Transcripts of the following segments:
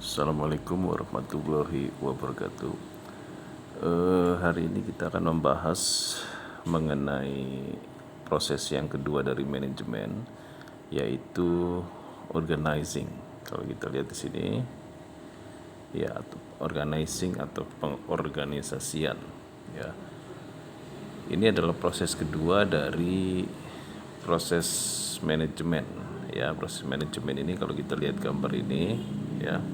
Assalamualaikum warahmatullahi wabarakatuh. Hari ini kita akan membahas mengenai proses yang kedua dari manajemen, yaitu organizing. Kalau kita lihat di sini, ya, organizing atau pengorganisasian. Ya, ini adalah proses kedua dari proses manajemen. Ya, proses manajemen ini kalau kita lihat gambar ini, ya,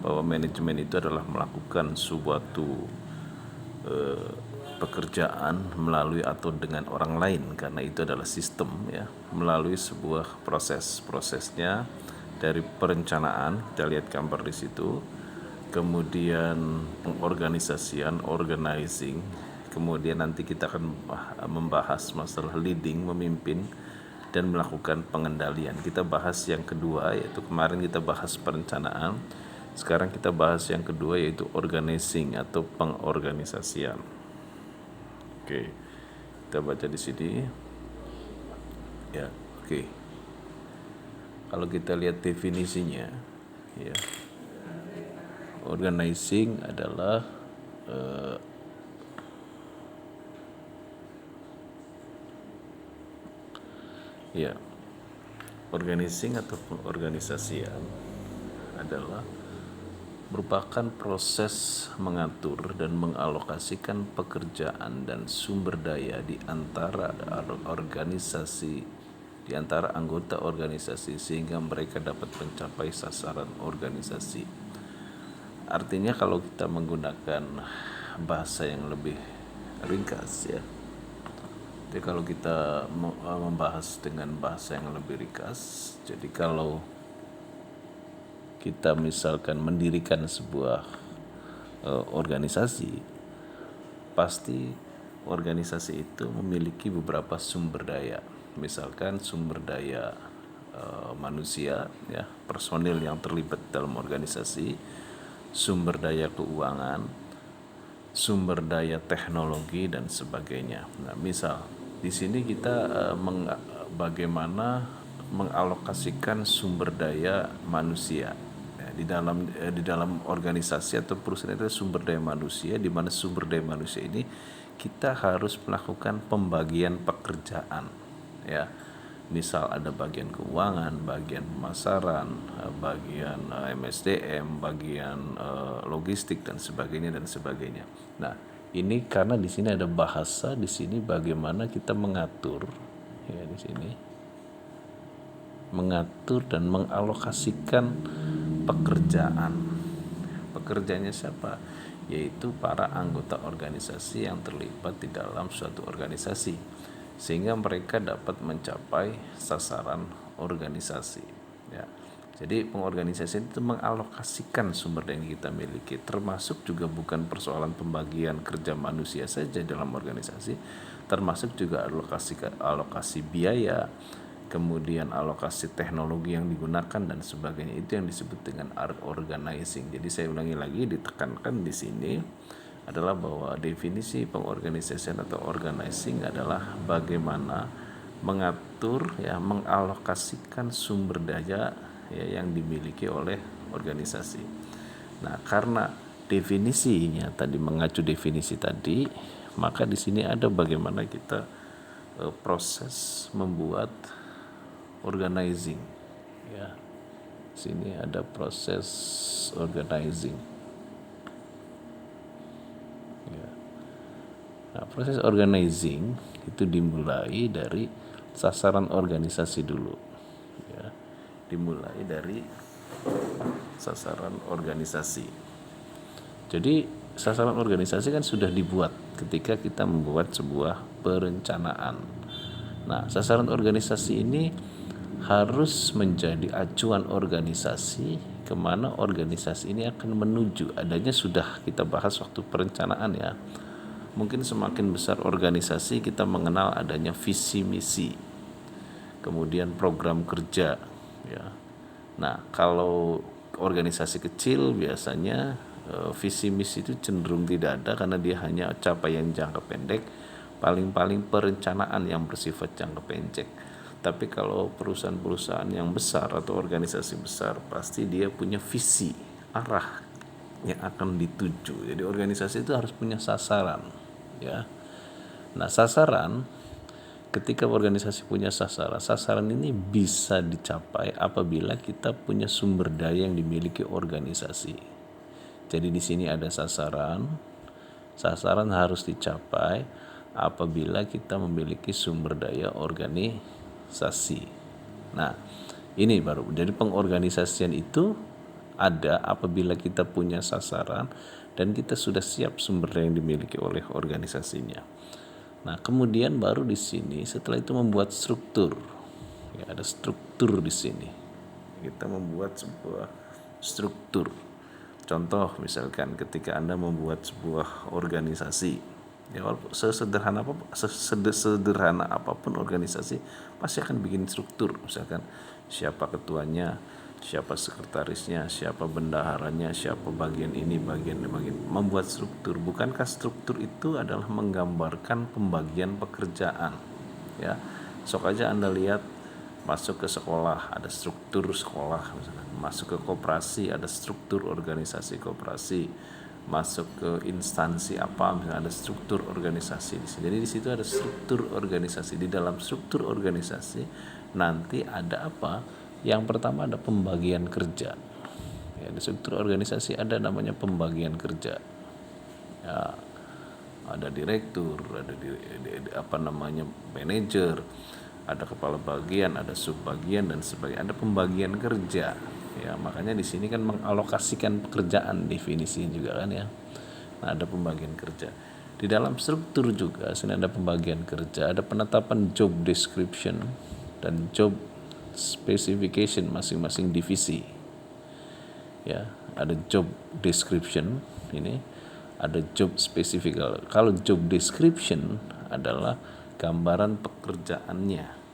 bahwa manajemen itu adalah melakukan suatu pekerjaan melalui atau dengan orang lain, karena itu adalah sistem, ya, melalui sebuah prosesnya dari perencanaan. Kita lihat gambar di situ, kemudian pengorganisasian, organizing, kemudian nanti kita akan membahas masalah leading, memimpin, dan melakukan pengendalian. Kita bahas yang kedua, yaitu kemarin kita bahas perencanaan. Sekarang kita bahas yang kedua, yaitu organizing atau pengorganisasian. Oke, kita baca di sini. Ya, oke. Kalau kita lihat definisinya, ya, organizing adalah ya, organizing atau pengorganisasian adalah merupakan proses mengatur dan mengalokasikan pekerjaan dan sumber daya di antara anggota organisasi sehingga mereka dapat mencapai sasaran organisasi. Artinya kalau kita menggunakan bahasa yang lebih ringkas, ya. Jadi kalau kita membahas dengan bahasa yang lebih ringkas, jadi kalau kita misalkan mendirikan sebuah organisasi, pasti organisasi itu memiliki beberapa sumber daya. Misalkan sumber daya manusia, ya, personil yang terlibat dalam organisasi, sumber daya keuangan, sumber daya teknologi, dan sebagainya. Nah, misal di sini kita bagaimana mengalokasikan sumber daya manusia. Di dalam organisasi atau perusahaan itu sumber daya manusia, di mana sumber daya manusia ini kita harus melakukan pembagian pekerjaan, ya. Misal ada bagian keuangan, bagian pemasaran, bagian MSDM, bagian logistik, dan sebagainya. Nah, ini karena di sini ada bahasa di sini bagaimana kita mengatur, ya, di sini mengatur dan mengalokasikan pekerjaan. Pekerjanya siapa? Yaitu para anggota organisasi yang terlibat di dalam suatu organisasi, sehingga mereka dapat mencapai sasaran organisasi, ya. Jadi pengorganisasian itu mengalokasikan sumber daya yang kita miliki, termasuk juga bukan persoalan pembagian kerja manusia saja dalam organisasi, termasuk juga alokasi biaya, kemudian alokasi teknologi yang digunakan, dan sebagainya. Itu yang disebut dengan organizing. Jadi saya ulangi lagi, ditekankan di sini adalah bahwa definisi pengorganisasian atau organizing adalah bagaimana mengatur, ya, mengalokasikan sumber daya, ya, yang dimiliki oleh organisasi. Nah, karena definisinya tadi mengacu definisi tadi, maka di sini ada bagaimana kita proses membuat organizing, ya. Sini ada proses organizing, ya. Nah, proses organizing itu dimulai dari sasaran organisasi dulu, ya. Dimulai dari sasaran organisasi. Jadi sasaran organisasi kan sudah dibuat ketika kita membuat sebuah perencanaan. Nah, sasaran organisasi ini harus menjadi acuan organisasi kemana organisasi ini akan menuju. Adanya sudah kita bahas waktu perencanaan, ya. Mungkin semakin besar organisasi, kita mengenal adanya visi misi, kemudian program kerja, ya. Nah, kalau organisasi kecil biasanya visi misi itu cenderung tidak ada, karena dia hanya capaian jangka pendek, paling-paling perencanaan yang bersifat jangka pendek. Tapi kalau perusahaan-perusahaan yang besar atau organisasi besar, pasti dia punya visi arah yang akan dituju. Jadi organisasi itu harus punya sasaran, ya. Nah, sasaran, ketika organisasi punya sasaran ini bisa dicapai apabila kita punya sumber daya yang dimiliki organisasi. Jadi di sini ada sasaran harus dicapai apabila kita memiliki sumber daya organisasi. Nah, ini baru. Jadi pengorganisasian itu ada apabila kita punya sasaran dan kita sudah siap sumber daya yang dimiliki oleh organisasinya. Nah, kemudian baru di sini setelah itu membuat struktur. Ya, ada struktur di sini. Kita membuat sebuah struktur. Contoh misalkan ketika Anda membuat sebuah organisasi, ya sederhana apapun organisasi pasti akan bikin struktur. Misalkan siapa ketuanya, siapa sekretarisnya, siapa bendaharanya, siapa bagian ini, bagian membuat struktur. Bukankah struktur itu adalah menggambarkan pembagian pekerjaan? Ya, sok aja Anda lihat masuk ke sekolah ada struktur sekolah, misalkan masuk ke koperasi ada struktur organisasi koperasi, masuk ke instansi apa misalnya ada struktur organisasi di sini. Jadi di situ ada struktur organisasi. Di dalam struktur organisasi nanti ada apa? Yang pertama ada pembagian kerja. Ya, di struktur organisasi ada namanya pembagian kerja. Ya, ada direktur, ada manajer, ada kepala bagian, ada subbagian dan sebagainya. Ada pembagian kerja. Ya, makanya di sini kan mengalokasikan pekerjaan definisi juga kan ya. Nah, ada pembagian kerja. Di dalam struktur juga sini ada pembagian kerja, ada penetapan job description dan job specification masing-masing divisi. Ya, ada job description ini, ada job specific. Kalau job description adalah gambaran pekerjaannya.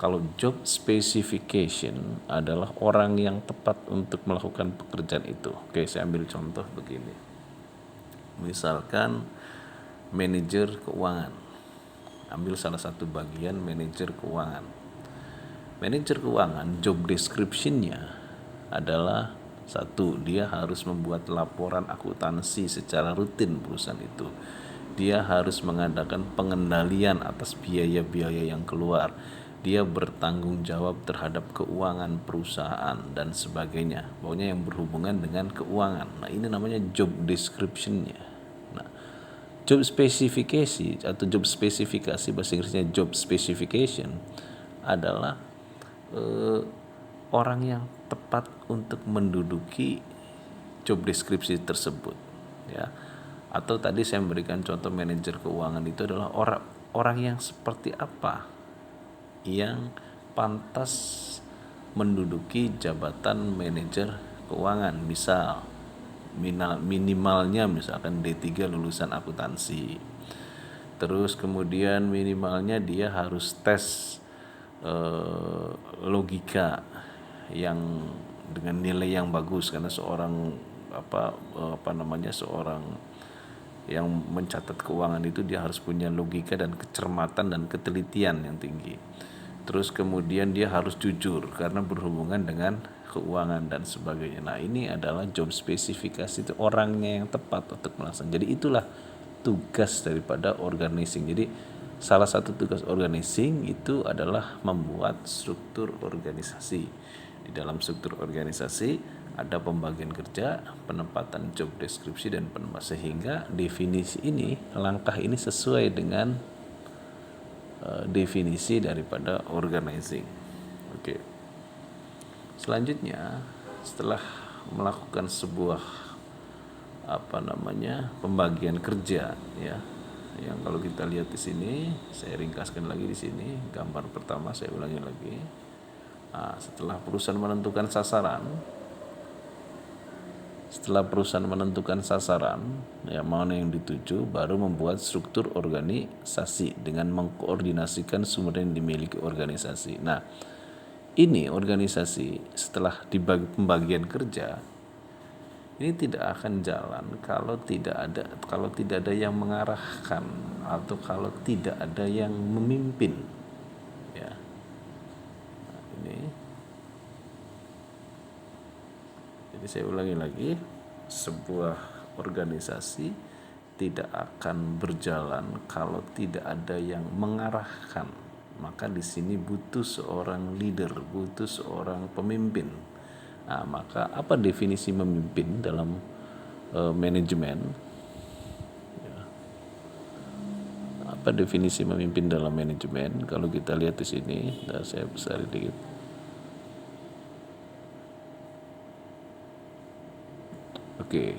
Kalau job specification adalah orang yang tepat untuk melakukan pekerjaan itu. Oke, saya ambil contoh begini. Misalkan manajer keuangan. Ambil salah satu bagian manajer keuangan. Manajer keuangan job description-nya adalah satu, dia harus membuat laporan akuntansi secara rutin perusahaan itu. Dia harus mengadakan pengendalian atas biaya-biaya yang keluar. Dia bertanggung jawab terhadap keuangan perusahaan dan sebagainya. Pokoknya yang berhubungan dengan keuangan. Nah, ini namanya job description-nya. Nah, job spesifikasi atau job spesifikasi bahasa Inggrisnya job specification adalah orang yang tepat untuk menduduki job deskripsi tersebut, ya. Atau tadi saya memberikan contoh manajer keuangan itu adalah orang yang seperti apa yang pantas menduduki jabatan manajer keuangan. Misal minimalnya misalkan D3 lulusan akuntansi. Terus kemudian minimalnya dia harus tes logika yang dengan nilai yang bagus, karena seorang seorang yang mencatat keuangan itu dia harus punya logika dan kecermatan dan ketelitian yang tinggi. Terus kemudian dia harus jujur karena berhubungan dengan keuangan dan sebagainya. Nah, ini adalah job spesifikasi, itu orangnya yang tepat untuk melaksanakan. Jadi itulah tugas daripada organizing. Jadi salah satu tugas organizing itu adalah membuat struktur organisasi. Di dalam struktur organisasi ada pembagian kerja, penempatan job deskripsi dan sehingga definisi ini, langkah ini sesuai dengan definisi daripada organizing. Oke. Selanjutnya, setelah melakukan sebuah pembagian kerja, ya, yang kalau kita lihat di sini, saya ringkaskan lagi di sini, gambar pertama saya ulangi lagi. Nah, setelah perusahaan menentukan sasaran, ya mana yang dituju, baru membuat struktur organisasi dengan mengkoordinasikan sumber yang dimiliki organisasi. Nah, ini organisasi setelah dibagi pembagian kerja ini tidak akan jalan kalau tidak ada yang mengarahkan atau kalau tidak ada yang memimpin, ya. Nah, ini Jadi saya ulangi lagi, sebuah organisasi tidak akan berjalan kalau tidak ada yang mengarahkan. Maka di sini butuh seorang leader, butuh seorang pemimpin. Nah, maka apa definisi memimpin dalam manajemen? Apa definisi memimpin dalam manajemen? Kalau kita lihat di sini, saya besar dikit. Oke.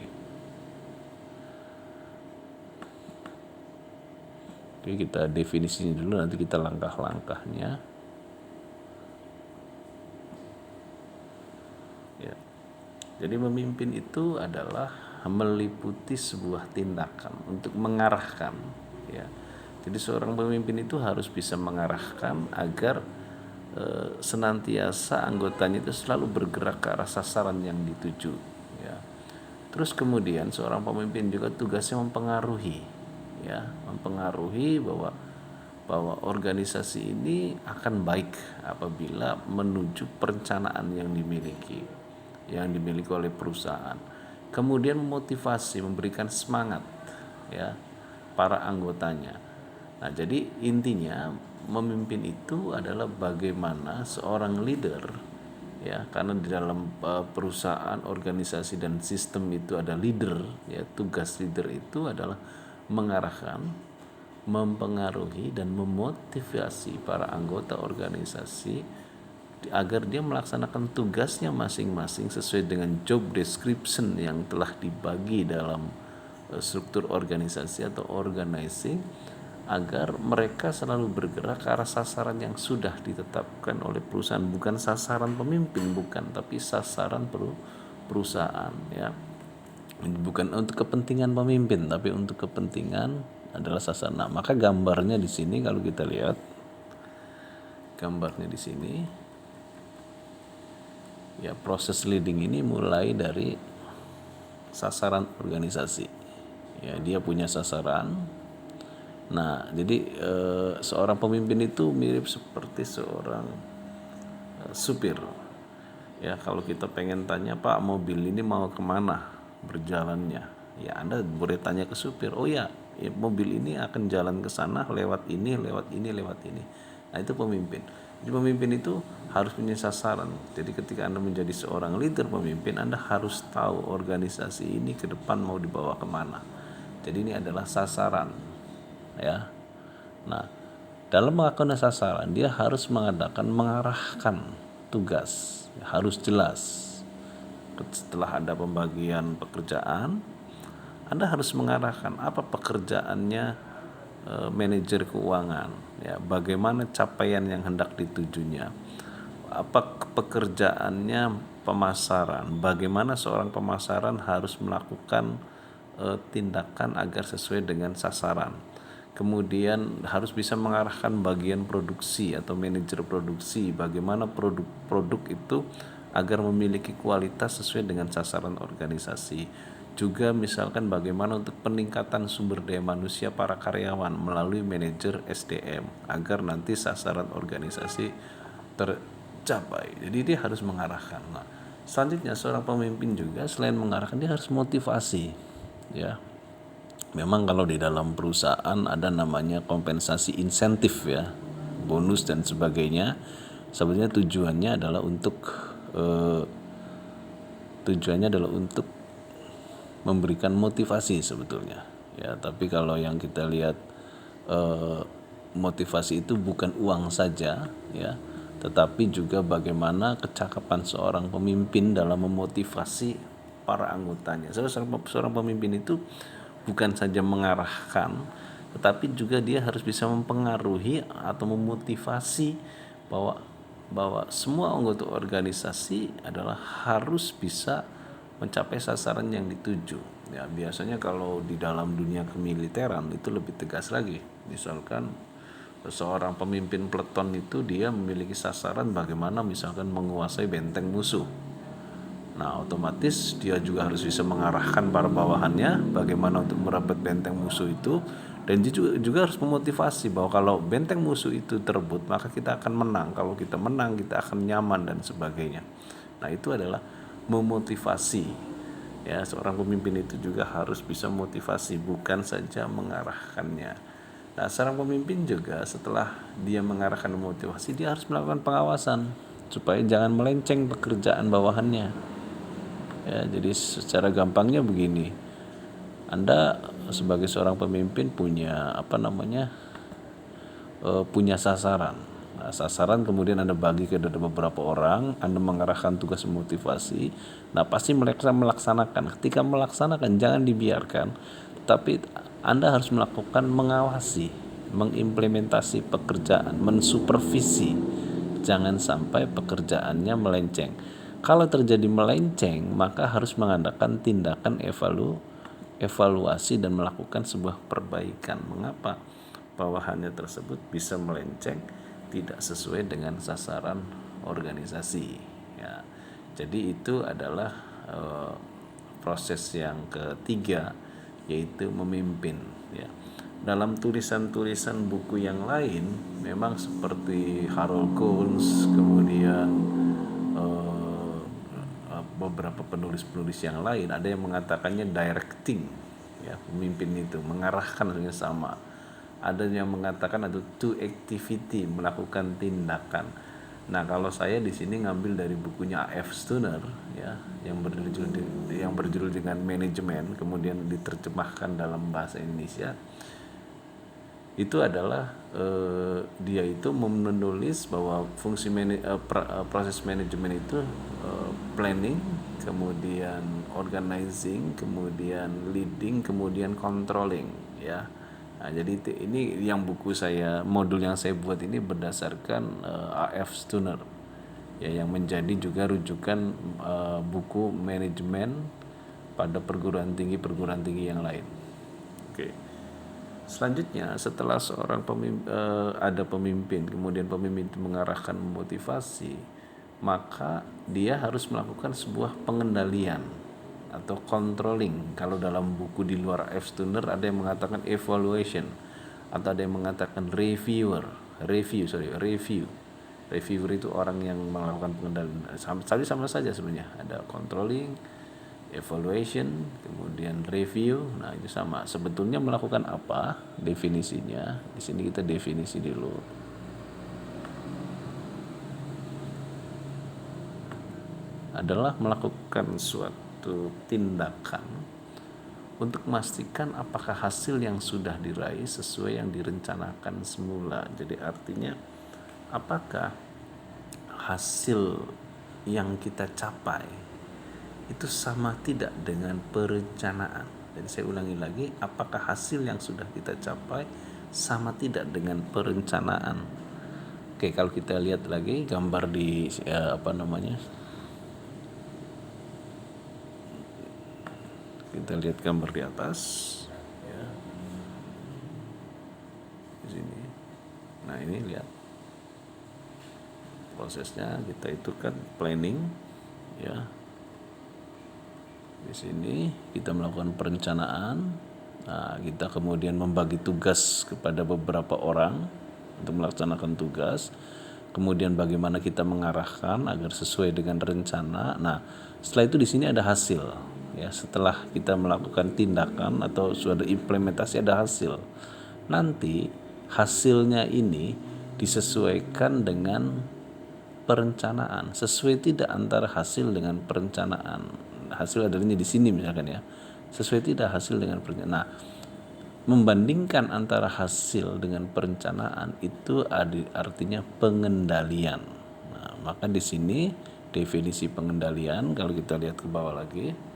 Oke, kita definisinya dulu, nanti kita langkah-langkahnya. Ya. Jadi memimpin itu adalah meliputi sebuah tindakan untuk mengarahkan, ya. Jadi seorang pemimpin itu harus bisa mengarahkan agar senantiasa anggotanya itu selalu bergerak ke arah sasaran yang dituju, ya. Terus kemudian seorang pemimpin juga tugasnya mempengaruhi, ya, mempengaruhi bahwa organisasi ini akan baik apabila menuju perencanaan yang dimiliki oleh perusahaan. Kemudian memotivasi, memberikan semangat, ya, para anggotanya. Nah, jadi intinya memimpin itu adalah bagaimana seorang leader, ya, karena di dalam perusahaan, organisasi dan sistem itu ada leader, ya. Tugas leader itu adalah mengarahkan, mempengaruhi dan memotivasi para anggota organisasi agar dia melaksanakan tugasnya masing-masing sesuai dengan job description yang telah dibagi dalam struktur organisasi atau organizing, agar mereka selalu bergerak ke arah sasaran yang sudah ditetapkan oleh perusahaan, bukan sasaran pemimpin, bukan, tapi sasaran perusahaan, ya. Bukan untuk kepentingan pemimpin, tapi untuk kepentingan adalah sasaran. Nah, maka gambarnya di sini, kalau kita lihat gambarnya di sini, ya, proses leading ini mulai dari sasaran organisasi, ya. Dia punya sasaran. Nah, jadi seorang pemimpin itu mirip seperti seorang supir, ya. Kalau kita pengen tanya, Pak, mobil ini mau kemana berjalannya, ya Anda boleh tanya ke supir, oh ya, mobil ini akan jalan ke sana lewat ini, lewat ini, lewat ini. Nah, itu pemimpin. Jadi pemimpin itu harus punya sasaran. Jadi ketika Anda menjadi seorang leader, pemimpin, Anda harus tahu organisasi ini ke depan mau dibawa kemana. Jadi ini adalah sasaran, ya. Nah, dalam melakukan sasaran dia harus mengarahkan tugas, harus jelas. Setelah ada pembagian pekerjaan, Anda harus mengarahkan apa pekerjaannya manajer keuangan, ya, bagaimana capaian yang hendak ditujunya, apa pekerjaannya pemasaran, bagaimana seorang pemasaran harus melakukan tindakan agar sesuai dengan sasaran. Kemudian harus bisa mengarahkan bagian produksi atau manajer produksi, bagaimana produk-produk itu agar memiliki kualitas sesuai dengan sasaran organisasi. Juga misalkan bagaimana untuk peningkatan sumber daya manusia para karyawan melalui manajer SDM agar nanti sasaran organisasi tercapai. Jadi dia harus mengarahkan. Nah, selanjutnya seorang pemimpin juga selain mengarahkan, dia harus motivasi, ya. Memang kalau di dalam perusahaan ada namanya kompensasi insentif, ya, bonus dan sebagainya. Sebenarnya tujuannya adalah untuk memberikan motivasi sebetulnya, ya. Tapi kalau yang kita lihat motivasi itu bukan uang saja, ya, tetapi juga bagaimana kecakapan seorang pemimpin dalam memotivasi para anggotanya. Seorang pemimpin itu bukan saja mengarahkan, tetapi juga dia harus bisa mempengaruhi atau memotivasi bahwa semua anggota organisasi adalah harus bisa mencapai sasaran yang dituju. Ya, biasanya kalau di dalam dunia kemiliteran itu lebih tegas lagi. Misalkan seorang pemimpin peleton itu dia memiliki sasaran bagaimana misalkan menguasai benteng musuh. Nah, otomatis dia juga harus bisa mengarahkan para bawahannya bagaimana untuk merebut benteng musuh itu, dan dia juga harus memotivasi bahwa kalau benteng musuh itu terebut maka kita akan menang, kalau kita menang kita akan nyaman dan sebagainya. Nah, itu adalah memotivasi. Ya, seorang pemimpin itu juga harus bisa motivasi, bukan saja mengarahkannya. Nah, seorang pemimpin juga setelah dia mengarahkan motivasi, dia harus melakukan pengawasan supaya jangan melenceng pekerjaan bawahannya. Ya, jadi secara gampangnya begini, Anda sebagai seorang pemimpin punya punya sasaran. Nah, sasaran kemudian Anda bagi ke beberapa orang, Anda mengarahkan tugas motivasi. Nah, pasti mereka melaksanakan. Ketika melaksanakan jangan dibiarkan, tapi Anda harus melakukan mengawasi, mengimplementasi pekerjaan, mensupervisi. Jangan sampai pekerjaannya melenceng. Kalau terjadi melenceng, maka harus mengadakan tindakan evaluasi dan melakukan sebuah perbaikan. Mengapa bawahannya tersebut bisa melenceng, tidak sesuai dengan sasaran organisasi, ya. Jadi itu adalah proses yang ketiga, yaitu memimpin, ya. Dalam tulisan-tulisan buku yang lain memang seperti Harold Kuhns, kemudian beberapa penulis-penulis yang lain ada yang mengatakannya directing, ya, pemimpin itu mengarahkan, artinya sama. Ada yang mengatakan itu to activity, melakukan tindakan. Nah, kalau saya di sini ngambil dari bukunya A.F. Stonner, ya, yang berjudul dengan manajemen, kemudian diterjemahkan dalam bahasa Indonesia. Itu adalah dia itu menulis bahwa proses manajemen itu planning, kemudian organizing, kemudian leading, kemudian controlling, ya. Nah, jadi ini yang buku saya, modul yang saya buat ini berdasarkan A.F. Stonner, ya, yang menjadi juga rujukan buku manajemen pada perguruan tinggi yang lain. Oke. Selanjutnya, setelah seorang ada pemimpin, kemudian pemimpin itu mengarahkan motivasi, maka dia harus melakukan sebuah pengendalian atau controlling. Kalau dalam buku di luar F. Stonner ada yang mengatakan evaluation, atau ada yang mengatakan reviewer. Reviewer itu orang yang melakukan pengendalian. Sama saja sebenarnya. Ada controlling, evaluation, kemudian review. Nah, itu sama. Sebetulnya melakukan apa? Definisinya. Di sini kita definisi dulu. Adalah melakukan suatu tindakan untuk memastikan apakah hasil yang sudah diraih sesuai yang direncanakan semula. Jadi artinya apakah hasil yang kita capai itu sama tidak dengan perencanaan. Jadi saya ulangi lagi, apakah hasil yang sudah kita capai sama tidak dengan perencanaan. Oke, kalau kita lihat lagi gambar di kita lihat gambar di atas, ya, di sini. Nah, ini lihat prosesnya. Kita itu kan planning, ya. Di sini kita melakukan perencanaan. Nah, kita kemudian membagi tugas kepada beberapa orang untuk melaksanakan tugas. Kemudian bagaimana kita mengarahkan agar sesuai dengan rencana. Nah, setelah itu di sini ada hasil. Ya, setelah kita melakukan tindakan atau sudah implementasi ada hasil. Nanti hasilnya ini disesuaikan dengan perencanaan. Sesuai tidak antara hasil dengan perencanaan. Hasil adanya di sini misalkan, ya. Sesuai tidak hasil dengan perencanaan. Nah, membandingkan antara hasil dengan perencanaan itu artinya pengendalian. Nah, maka di sini definisi pengendalian, kalau kita lihat ke bawah lagi,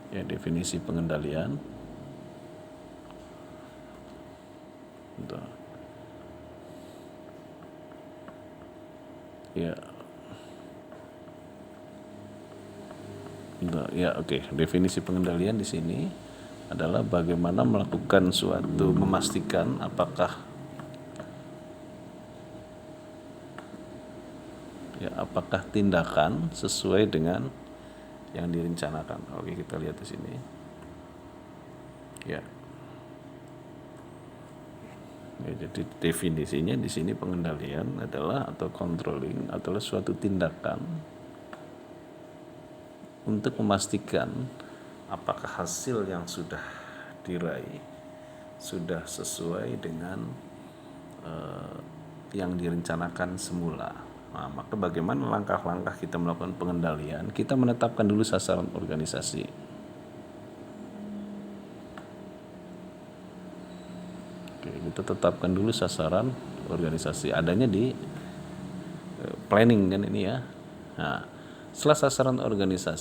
ya, definisi pengendalian. Bentar. Ya. Ya, oke. Definisi pengendalian di sini adalah bagaimana melakukan suatu, memastikan apakah tindakan sesuai dengan yang direncanakan. Oke, kita lihat di sini. Ya. Ya, jadi definisinya di sini pengendalian adalah atau controlling adalah suatu tindakan untuk memastikan apakah hasil yang sudah diraih sudah sesuai dengan yang direncanakan semula. Nah, maka bagaimana langkah-langkah kita melakukan pengendalian? Kita menetapkan dulu sasaran organisasi. Oke, kita tetapkan dulu sasaran organisasi. Adanya di planning kan ini ya. Nah, setelah sasaran organisasi